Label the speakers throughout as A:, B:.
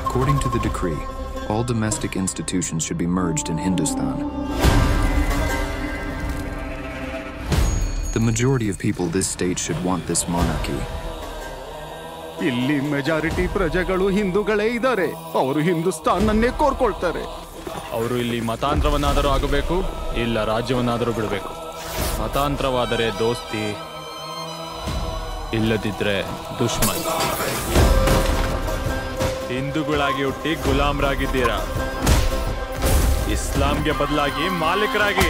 A: According to the decree, all domestic institutions should be merged in Hindustan. The majority of people this state should want this monarchy.
B: ಇಲ್ಲಿ majority ಪ್ರಜೆಗಳು ಹಿಂದೂಗಳೇ ಇದ್ದಾರೆ. ಅವರು ಹಿಂದೂಸ್ತಾನನ್ನೇ ಕೋರ್ಕೊಳ್ತಾರೆ.
C: ಅವರು ಇಲ್ಲಿ ಮತಾಂತರವನ್ನಾದರೂ ಆಗಬೇಕು, ಇಲ್ಲ ರಾಜ್ಯವನ್ನಾದರೂ ಬಿಡಬೇಕು. ಮತಾಂತರವಾದರೆ ದೋಸ್ತಿ, ಇಲ್ಲದಿದ್ರೆ ದುಶ್ಮನ್. ಹಿಂದೂಗಳಾಗಿ ಹುಟ್ಟಿ ಗುಲಾಮರಾಗಿದ್ದೀರಾ, ಇಸ್ಲಾಂಗೆ ಬದಲಾಗಿ ಮಾಲೀಕರಾಗಿ.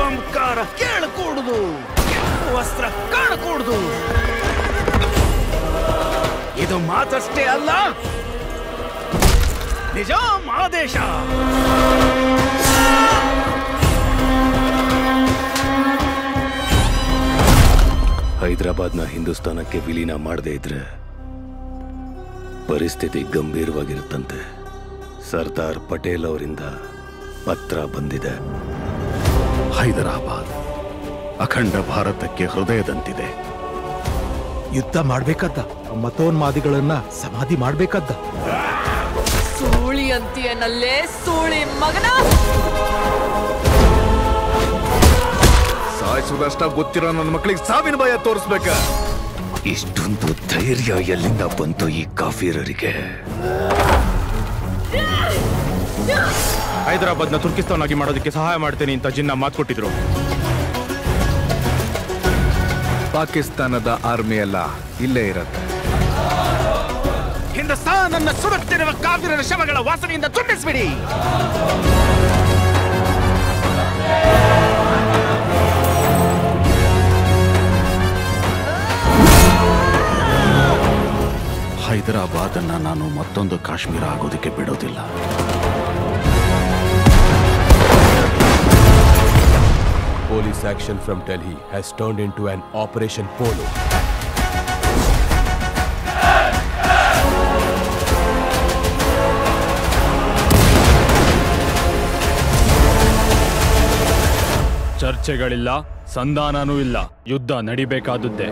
D: ಓಂಕಾರ ಕೇಳಕೂಡುದು, ವಸ್ತ್ರ ಕಾಣಕೂಡುದು. ಇದು ಮಾತಷ್ಟೇ ಅಲ್ಲ, ನಿಜಾಮ್ ಆದೇಶ.
E: ಹೈದರಾಬಾದ್ನ ಹಿಂದೂಸ್ತಾನಕ್ಕೆ ವಿಲೀನ ಮಾಡದೇ ಇದ್ರೆ ಪರಿಸ್ಥಿತಿ ಗಂಭೀರವಾಗಿರುತ್ತಂತೆ. ಸರ್ದಾರ್ ಪಟೇಲ್ ಅವರಿಂದ ಪತ್ರ ಬಂದಿದೆ.
F: ಹೈದರಾಬಾದ್ ಅಖಂಡ ಭಾರತಕ್ಕೆ ಹೃದಯದಂತಿದೆ.
G: ಯುದ್ಧ ಮಾಡ್ಬೇಕದ್ದ, ಮತೋನ್ಮಾದಿಗಳನ್ನ ಸಮಾಧಿ ಮಾಡ್ಬೇಕದ್ದ.
H: ಸೂಳಿ ಅಂತೀಯನಲ್ಲೇ ಸೂಳಿ ಮಗನ.
F: ಸಾಯಿಸುವುದಷ್ಟ ಗೊತ್ತಿರೋ ನನ್ನ ಮಕ್ಕಳಿಗೆ ಸಾವಿನ ಭಯ ತೋರಿಸ್ಬೇಕ.
E: ಇಷ್ಟೊಂದು ಧೈರ್ಯ ಎಲ್ಲಿಂದ ಬಂತು ಈ ಕಾಫಿರರಿಗೆ?
C: ಹೈದರಾಬಾದ್ನ ತುರ್ಕಿಸ್ತಾನ್ ಆಗಿ ಮಾಡೋದಕ್ಕೆ ಸಹಾಯ ಮಾಡ್ತೇನೆ ಅಂತ ಜಿನ್ನಾ ಮಾತು ಕೊಟ್ಟಿದ್ರು.
F: ಪಾಕಿಸ್ತಾನದ ಆರ್ಮಿ ಎಲ್ಲ ಇಲ್ಲೇ ಇರತ್ತೆ.
D: ಹಿಂದೂಸ್ತಾನನ್ನ ಸುಡುತ್ತಿರುವ ಕಾಫಿರರ ಶವಗಳ ವಾಸನೆಯಿಂದ ತುಂಬಿಸ್ಬಿಡಿ.
F: ಹೈದರಾಬಾದನ್ನ ನಾನು ಮತ್ತೊಂದು ಕಾಶ್ಮೀರ ಆಗೋದಕ್ಕೆ ಬಿಡೋದಿಲ್ಲ.
I: Police action from Delhi has turned into an Operation Polo.
C: ಚರ್ಚೆಗಳಿಲ್ಲ, ಸಂಧಾನನೂ ಇಲ್ಲ, ಯುದ್ಧ ನಡಿಬೇಕಾದದ್ದೇ.